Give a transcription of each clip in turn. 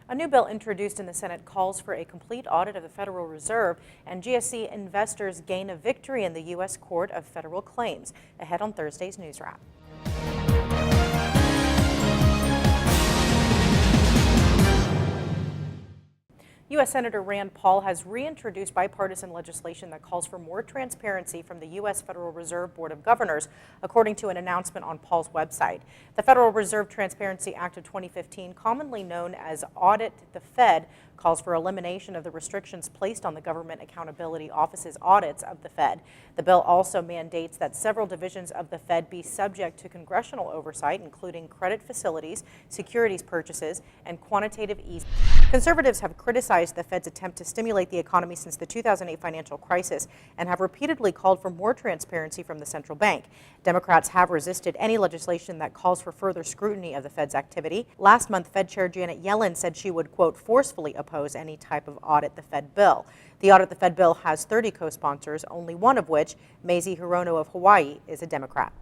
A new bill introduced in the Senate calls for a complete audit of the Federal Reserve, and GSE investors gain a victory in the U.S. Court of Federal Claims. Ahead on Thursday's News Wrap. U.S. Senator Rand Paul has reintroduced bipartisan legislation that calls for more transparency from the U.S. Federal Reserve Board of Governors, according to an announcement on Paul's website. The Federal Reserve Transparency Act of 2015, commonly known as Audit the Fed, calls for elimination of the restrictions placed on the Government Accountability Office's audits of the Fed. The bill also mandates that several divisions of the Fed be subject to congressional oversight, including credit facilities, securities purchases, and quantitative easing. Conservatives have criticized the Fed's attempt to stimulate the economy since the 2008 financial crisis and have repeatedly called for more transparency from the central bank. Democrats have resisted any legislation that calls for further scrutiny of the Fed's activity. Last month, Fed Chair Janet Yellen said she would, quote, forcefully oppose any type of audit the Fed bill. The Audit the Fed bill has 30 co-sponsors, only one of which, Mazie Hirono of Hawaii, is a Democrat.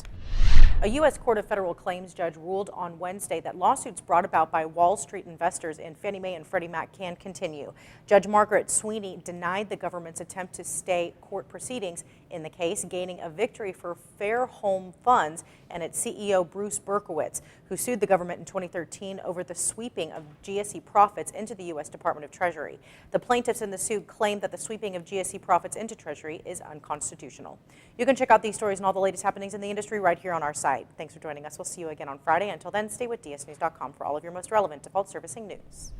A U.S. Court of Federal Claims judge ruled on Wednesday that lawsuits brought about by Wall Street investors in Fannie Mae and Freddie Mac can continue. Judge Margaret Sweeney denied the government's attempt to stay court proceedings in the case, gaining a victory for Fairholme Funds and its CEO Bruce Berkowitz, who sued the government in 2013 over the sweeping of GSE profits into the U.S. Department of Treasury. The plaintiffs in the suit claimed that the sweeping of GSE profits into Treasury is unconstitutional. You can check out these stories and all the latest happenings in the industry right here on our site. Thanks for joining us. We'll see you again on Friday. Until then, stay with DSNews.com for all of your most relevant default servicing news.